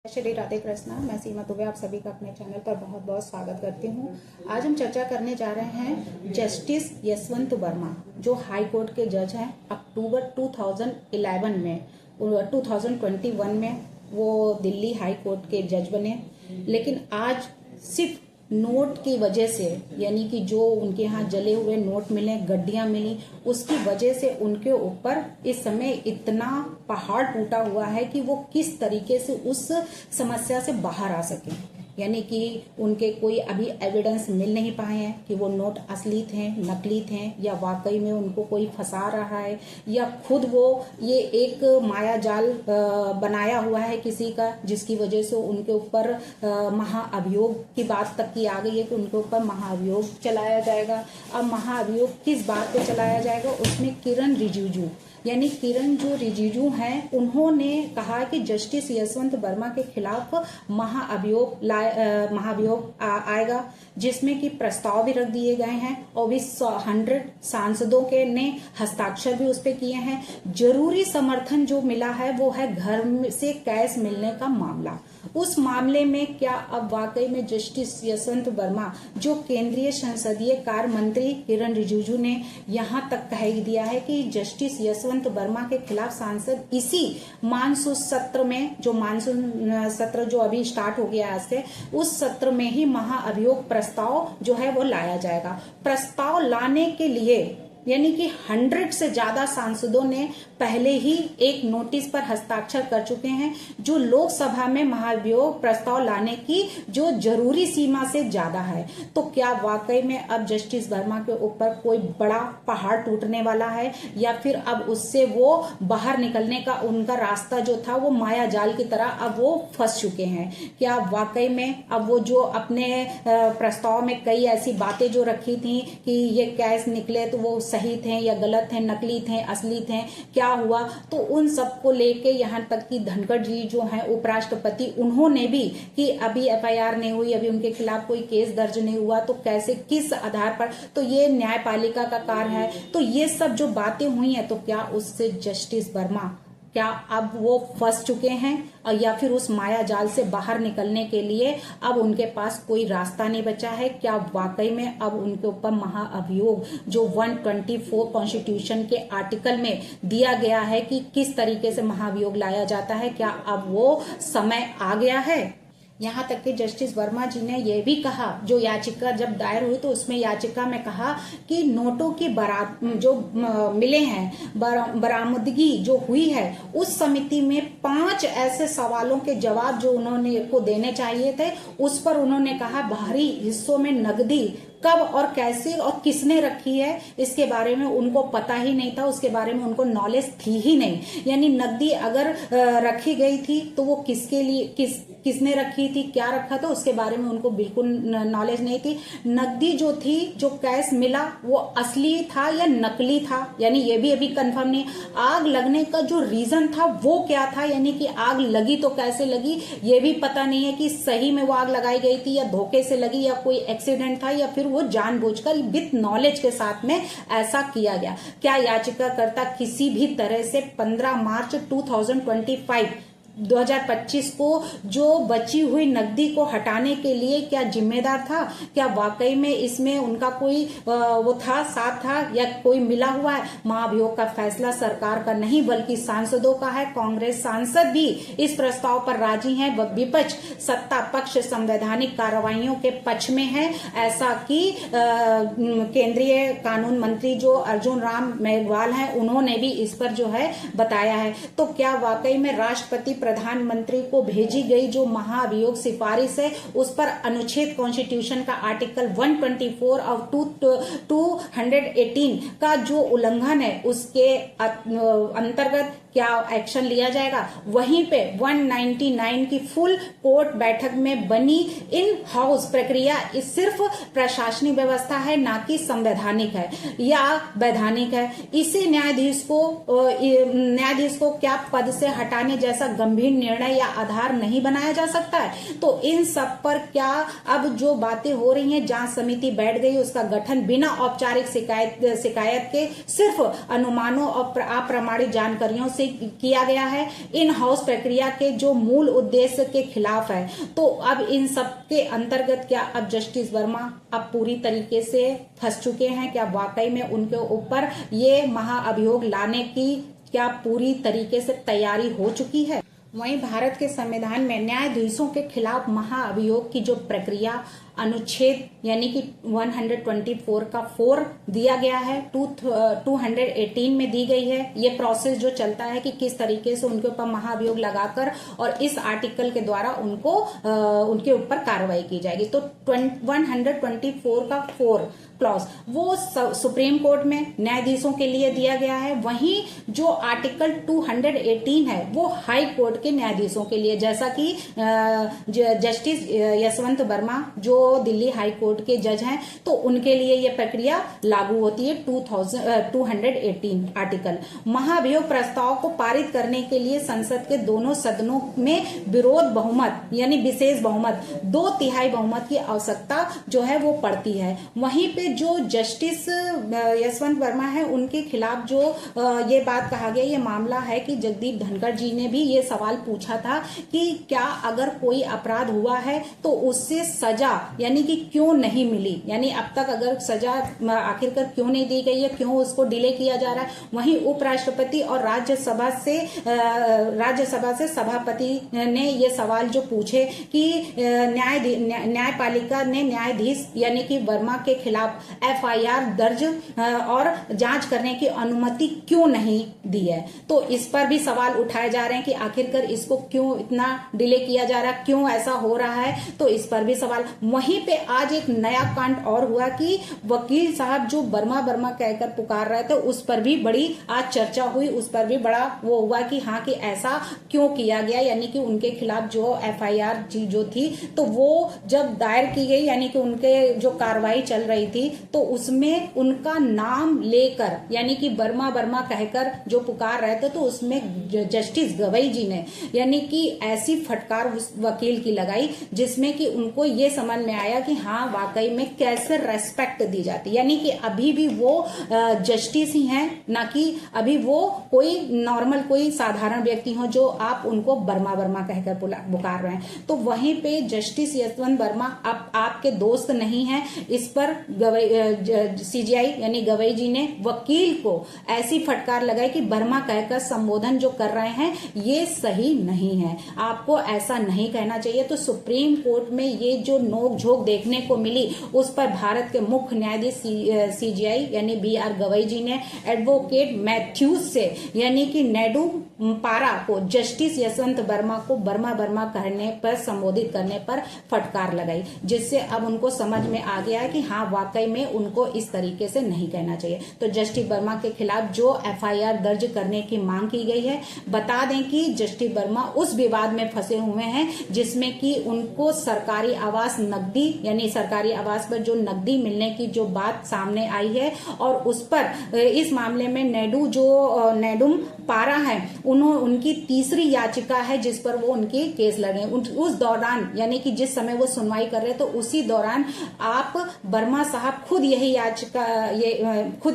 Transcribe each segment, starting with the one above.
श्री राधे कृष्णा। मैं सीमा दुबे आप सभी का अपने चैनल पर बहुत बहुत स्वागत करती हूँ। आज हम चर्चा करने जा रहे हैं जस्टिस यशवंत वर्मा, जो हाई कोर्ट के जज हैं। अक्टूबर 2011 में 2021 में वो दिल्ली हाई कोर्ट के जज बने, लेकिन आज सिर्फ नोट की वजह से, यानी कि जो उनके यहाँ जले हुए नोट मिले, गड्डियां मिली, उसकी वजह से उनके ऊपर इस समय इतना पहाड़ टूटा हुआ है कि वो किस तरीके से उस समस्या से बाहर आ सके। यानी कि उनके कोई अभी एविडेंस मिल नहीं पाए हैं कि वो नोट असली थे, नकली थे, या वाकई में उनको कोई फंसा रहा है, या खुद वो ये एक माया जाल बनाया हुआ है किसी का, जिसकी वजह से उनके ऊपर महाअभियोग की बात तक की आ गई है कि उनके ऊपर महाअभियोग चलाया जाएगा। अब महाअभियोग किस बात पे चलाया जाएगा, उसमें किरण रिजिजू, यानी किरण जो रिजिजू हैं, उन्होंने कहा कि जस्टिस यशवंत वर्मा के खिलाफ महाअभियोग आएगा, जिसमें कि प्रस्ताव भी रख दिए गए हैं और भी 100 सांसदों के ने हस्ताक्षर भी उस पे किए हैं। जरूरी समर्थन जो मिला है वो है घर से कैश मिलने का मामला। उस मामले में क्या अब वाकई में जस्टिस यशवंत वर्मा, जो केंद्रीय संसदीय कार्य मंत्री किरण रिजिजू ने यहां तक कह दिया है कि जस्टिस यशवंत वर्मा के खिलाफ सांसद इसी मानसून सत्र में, जो मानसून सत्र जो अभी स्टार्ट हो गया आज से, उस सत्र में ही महाअभियोग प्रस्ताव जो है वो लाया जाएगा। प्रस्ताव लाने के लिए यानी कि 100 से ज्यादा सांसदों ने पहले ही एक नोटिस पर हस्ताक्षर कर चुके हैं, जो लोकसभा में महाअभियोग प्रस्ताव लाने की जो जरूरी सीमा से ज्यादा है। तो क्या वाकई में अब जस्टिस वर्मा के ऊपर कोई बड़ा पहाड़ टूटने वाला है, या फिर अब उससे वो बाहर निकलने का उनका रास्ता जो था वो माया जाल की तरह अब वो फंस चुके हैं? क्या वाकई में अब वो जो अपने प्रस्ताव में कई ऐसी बातें जो रखी थी कि ये कैश निकले तो वो सही थे या गलत थे, नकली थे, असली थे, क्या हुआ? तो उन सबको लेके यहाँ तक कि धनखड़ जी जो हैं उपराष्ट्रपति, उन्होंने भी कि अभी एफआईआर नहीं हुई, अभी उनके खिलाफ कोई केस दर्ज नहीं हुआ, तो कैसे, किस आधार पर, तो ये न्यायपालिका का कार्य है। तो ये सब जो बातें हुई हैं, तो क्या उससे जस्टिस वर्मा क्या अब वो फंस चुके हैं, और या फिर उस माया जाल से बाहर निकलने के लिए अब उनके पास कोई रास्ता नहीं बचा है? क्या वाकई में अब उनके ऊपर महाअभियोग जो 124 कॉन्स्टिट्यूशन के आर्टिकल में दिया गया है कि किस तरीके से महाअभियोग लाया जाता है, क्या अब वो समय आ गया है? यहाँ तक कि जस्टिस वर्मा जी ने यह भी कहा, जो याचिका जब दायर हुई तो उसमें याचिका में कहा कि नोटों की बारात जो मिले हैं, बरामदगी जो हुई है, उस समिति में 5 ऐसे सवालों के जवाब जो उन्होंने को देने चाहिए थे, उस पर उन्होंने कहा भारी हिस्सों में नकदी कब और कैसे और किसने रखी है, इसके बारे में उनको पता ही नहीं था, उसके बारे में उनको नॉलेज थी ही नहीं। यानी नकदी अगर रखी गई थी तो वो किसके लिए, किसने रखी थी, क्या रखा था, उसके बारे में उनको बिल्कुल नॉलेज नहीं थी। नकदी जो थी, जो कैश मिला, वो असली था या नकली था, यानी ये भी अभी कंफर्म नहीं। आग लगने का जो रीजन था वो क्या था, यानी कि आग लगी तो कैसे लगी, ये भी पता नहीं है कि सही में वो आग लगाई गई थी या धोखे से लगी या कोई एक्सीडेंट था या फिर वो जानबूझकर विथ नॉलेज के साथ में ऐसा किया गया। क्या याचिकाकर्ता किसी भी तरह से 15 मार्च 2025 को जो बची हुई नकदी को हटाने के लिए क्या जिम्मेदार था? क्या वाकई में इसमें उनका कोई वो था, साथ था, या कोई मिला हुआ है? महाअभियोग का फैसला सरकार का नहीं बल्कि सांसदों का है। कांग्रेस सांसद भी इस प्रस्ताव पर राजी हैं, विपक्ष सत्ता पक्ष संवैधानिक कार्रवाइयों के पक्ष में है, ऐसा कि केंद्रीय कानून मंत्री जो अर्जुन राम मेघवाल हैं, उन्होंने भी इस पर जो है बताया है। तो क्या वाकई में राष्ट्रपति प्रधानमंत्री को भेजी गई जो महाअभियोग सिफारिश है, उस पर अनुच्छेद कॉन्स्टिट्यूशन का आर्टिकल 124 और 218 का जो उल्लंघन है, उसके अंतर्गत क्या एक्शन लिया जाएगा? वहीं पे 199 की फुल कोर्ट बैठक में बनी इन हाउस प्रक्रिया सिर्फ प्रशासनिक व्यवस्था है, ना कि संवैधानिक है या वैधानिक है। इसे न्यायाधीश को क्या पद से हटाने जैसा गंभीर निर्णय या आधार नहीं बनाया जा सकता है? तो इन सब पर क्या अब जो बातें हो रही हैं, जांच समिति बैठ गई, उसका गठन बिना औपचारिक शिकायत के सिर्फ अनुमानों और अप्रमाणित जानकारियों से से किया गया है, इन हाउस प्रक्रिया के जो मूल उद्देश्य के खिलाफ है। तो अब इन सब के अंतर्गत क्या अब जस्टिस वर्मा अब पूरी तरीके से फंस चुके हैं? क्या वाकई में उनके ऊपर ये महाअभियोग लाने की क्या पूरी तरीके से तैयारी हो चुकी है? वहीं भारत के संविधान में न्यायाधीशों के खिलाफ महाअभियोग की जो प्रक्रिया अनुच्छेद यानी कि 124 का 4 दिया गया है, 218 में दी गई है। ये प्रोसेस जो चलता है कि किस तरीके से उनके ऊपर महाअभियोग लगाकर और इस आर्टिकल के द्वारा उनको उनके ऊपर कार्रवाई की जाएगी। तो 124 का 4 क्लॉज वो सुप्रीम कोर्ट में न्यायाधीशों के लिए दिया गया है। वहीं जो आर्टिकल 218 है वो हाई कोर्ट के न्यायाधीशों के लिए, जैसा कि जस्टिस यशवंत वर्मा जो दिल्ली हाई कोर्ट के जज हैं, तो उनके लिए यह प्रक्रिया लागू होती है 218 आर्टिकल। महाअभियोग प्रस्ताव को पारित करने के लिए संसद के दोनों सदनों में विरोध बहुमत यानी विशेष बहुमत 2/3 बहुमत की आवश्यकता जो है वो पड़ती है। वहीं पे जो जस्टिस यशवंत वर्मा है उनके खिलाफ जो ये बात कहा गया, ये मामला है कि जगदीप धनखड़ जी ने भी ये सवाल पूछा था कि क्या अगर कोई अपराध हुआ है तो उससे सजा यानी कि क्यों नहीं मिली, यानी अब तक अगर सजा आखिरकार क्यों नहीं दी गई है, क्यों उसको डिले किया जा रहा है। वहीं उपराष्ट्रपति और राज्यसभा से सभापति ने ये सवाल जो पूछे कि न्यायपालिका ने न्यायाधीश यानी कि वर्मा के खिलाफ FIR दर्ज और जांच करने की अनुमति क्यों नहीं दी है। तो इस पर भी सवाल उठाए जा रहे हैं कि आखिरकार इसको क्यों इतना डिले किया जा रहा है, क्यों ऐसा हो रहा है, तो इस पर भी सवाल। वहीं पे आज एक नया कांड और हुआ कि वकील साहब जो वर्मा कहकर पुकार रहे थे उस पर भी बड़ी आज चर्चा हुई, उस पर भी बड़ा वो हुआ कि हाँ कि ऐसा क्यों किया गया, यानी कि उनके खिलाफ जो FIR जो थी तो वो जब दायर की गई यानी कि उनके जो कार्रवाई चल रही थी तो उसमें उनका नाम लेकर यानी कि वर्मा कहकर जो पुकार रहे थे, तो उसमें जस्टिस गवई जी ने यानी कि ऐसी फटकार उस वकील की लगाई जिसमें कि उनको ये समझ में आया कि हाँ वाकई में कैसे रेस्पेक्ट दी जाती, यानी कि अभी भी वो जस्टिस ही हैं, ना कि अभी वो कोई नॉर्मल कोई साधारण व्यक्ति हो जो आप उनको वर्मा कहकर पुकार रहे हैं। तो वहीं पे जस्टिस यशवंत वर्मा अब आपके दोस्त नहीं है, इस पर CJI यानी गवई जी ने वकील को ऐसी फटकार लगाई कि वर्मा कहकर संबोधन जो कर रहे हैं ये सही नहीं है, आपको ऐसा नहीं कहना चाहिए। तो सुप्रीम कोर्ट में ये जो नोक-झोंक देखने को मिली उस पर भारत के मुख्य न्यायाधीश CJI यानी BR गवई जी ने एडवोकेट मैथ्यूज से यानी कि नेडूम पारा को जस्टिस यशवंत वर्मा को वर्मा कहने पर संबोधित करने पर फटकार लगाई, जिससे अब उनको समझ में आ गया है कि हाँ वाकई में उनको इस तरीके से नहीं कहना चाहिए। तो जस्टिस वर्मा के खिलाफ जो FIR दर्ज करने की मांग की गई है, बता दें कि जस्टिस वर्मा उस विवाद में फंसे हुए हैं जिसमें कि उनको सरकारी आवास नकदी यानी सरकारी आवास पर जो नकदी मिलने की जो बात सामने आई है और उस पर इस मामले में नेडूम पारा है उनकी तीसरी याचिका है जिस पर वो उनकी केस लड़े। उस दौरान यानी कि जिस समय वो सुनवाई कर रहे तो उसी दौरान आप वर्मा साहब खुद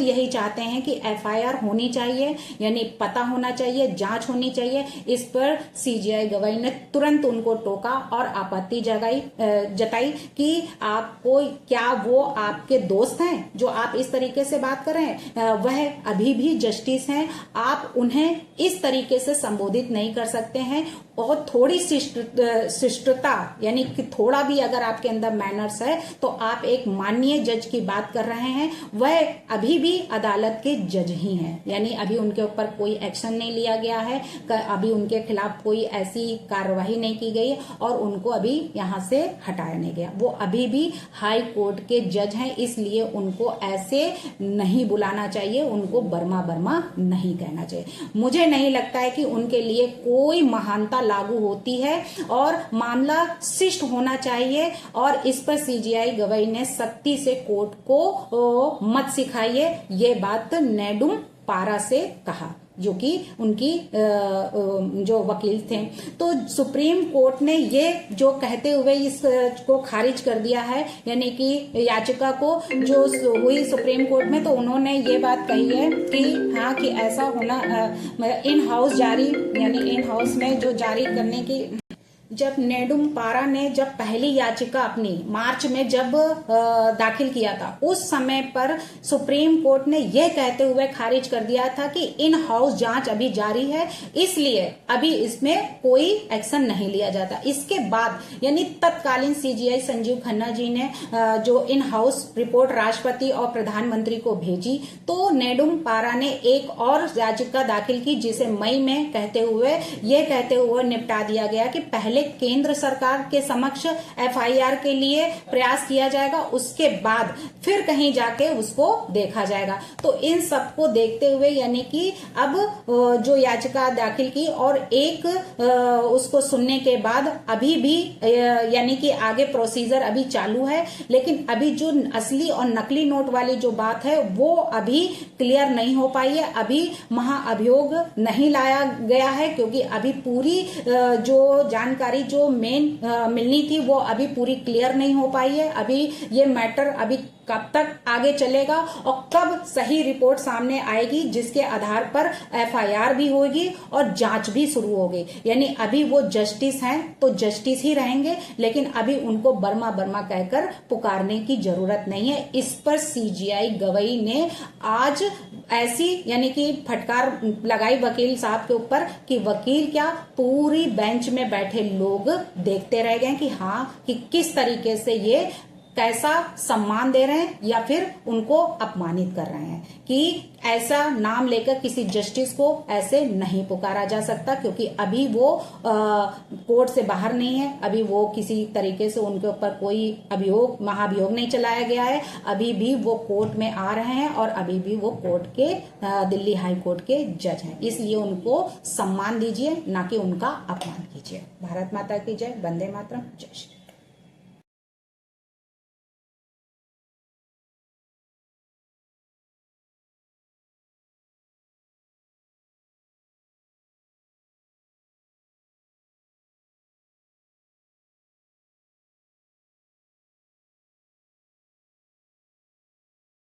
यही चाहते हैं कि FIR होनी चाहिए यानी पता होना चाहिए, जांच होनी चाहिए। इस पर CJI गवई ने तुरंत उनको टोका और आपत्ति जताई कि आपको क्या वो आपके दोस्त हैं जो आप इस तरीके से बात कर रहे हैं, वह अभी भी जस्टिस हैं, आप उन्हें इस तरीके से संबोधित नहीं कर सकते हैं। और थोड़ी शिष्टता यानी कि थोड़ा भी अगर आपके अंदर मैनर्स है तो आप एक माननीय जज की बात कर रहे हैं, वह अभी भी अदालत के जज ही हैं, यानी अभी उनके ऊपर कोई एक्शन नहीं लिया गया है, अभी उनके खिलाफ कोई ऐसी कार्यवाही नहीं की गई और उनको अभी यहाँ से हटाया नहीं गया। वो अभी भी हाई कोर्ट के जज हैं, इसलिए उनको ऐसे नहीं बुलाना चाहिए, उनको वर्मा नहीं कहना चाहिए। मुझे नहीं लगता है कि उनके लिए कोई महानता लागू होती है और मामला शिष्ट होना चाहिए और इस पर CJI गवई ने सख्ती से कोर्ट को मत सिखाइए, ये बात नेडूम पारा से कहा। जो कि उनकी जो वकील थे। तो सुप्रीम कोर्ट ने ये जो कहते हुए इसको खारिज कर दिया है, यानी कि याचिका को जो हुई सुप्रीम कोर्ट में, तो उन्होंने ये बात कही है कि हाँ कि ऐसा होना इन हाउस जारी, यानी इन हाउस में जो जारी करने की, जब नेडुम्पारा ने जब पहली याचिका अपनी मार्च में जब दाखिल किया था, उस समय पर सुप्रीम कोर्ट ने यह कहते हुए खारिज कर दिया था कि इन हाउस जांच अभी जारी है, इसलिए अभी इसमें कोई एक्शन नहीं लिया जाता। इसके बाद यानी तत्कालीन सीजीआई संजीव खन्ना जी ने जो इन हाउस रिपोर्ट राष्ट्रपति और प्रधानमंत्री को भेजी, तो नेडुम्पारा ने एक और याचिका दाखिल की, जिसे मई में कहते हुए निपटा दिया गया कि पहले केंद्र सरकार के समक्ष एफआईआर के लिए प्रयास किया जाएगा, उसके बाद फिर कहीं जाके उसको देखा जाएगा। तो इन सबको देखते हुए यानी कि अब जो याचिका दाखिल की और एक उसको सुनने के बाद अभी भी यानी कि आगे प्रोसीजर अभी चालू है, लेकिन अभी जो असली और नकली नोट वाली जो बात है वो अभी क्लियर नहीं हो पाई है, अभी महाअभियोग नहीं लाया गया है, क्योंकि अभी पूरी जो जानकारी जो मेन मिलनी थी वो अभी पूरी क्लियर नहीं हो पाई है। अभी ये मैटर अभी कब तक आगे चलेगा और कब सही रिपोर्ट सामने आएगी, जिसके आधार पर एफआईआर भी होगी और जांच भी शुरू होगी। यानी अभी वो जस्टिस हैं तो जस्टिस ही रहेंगे, लेकिन अभी उनको बर्मा बर्मा कहकर पुकारने की जरूरत नहीं है। इस पर सीजीआई गवई ने आज ऐसी यानी कि फटकार लगाई वकील साहब के ऊपर कि वकील क्या, पूरी बेंच में बैठे लोग देखते रह गए कि हाँ कि किस तरीके से ये कैसा सम्मान दे रहे हैं या फिर उनको अपमानित कर रहे हैं, कि ऐसा नाम लेकर किसी जस्टिस को ऐसे नहीं पुकारा जा सकता, क्योंकि अभी वो कोर्ट से बाहर नहीं है, अभी वो किसी तरीके से उनके ऊपर कोई महाभियोग नहीं चलाया गया है, अभी भी वो कोर्ट में आ रहे हैं और अभी भी वो कोर्ट के दिल्ली हाई कोर्ट के जज हैं। इसलिए उनको सम्मान दीजिए, ना कि उनका अपमान कीजिए। भारत माता की जय। वंदे मातरम। जय श्री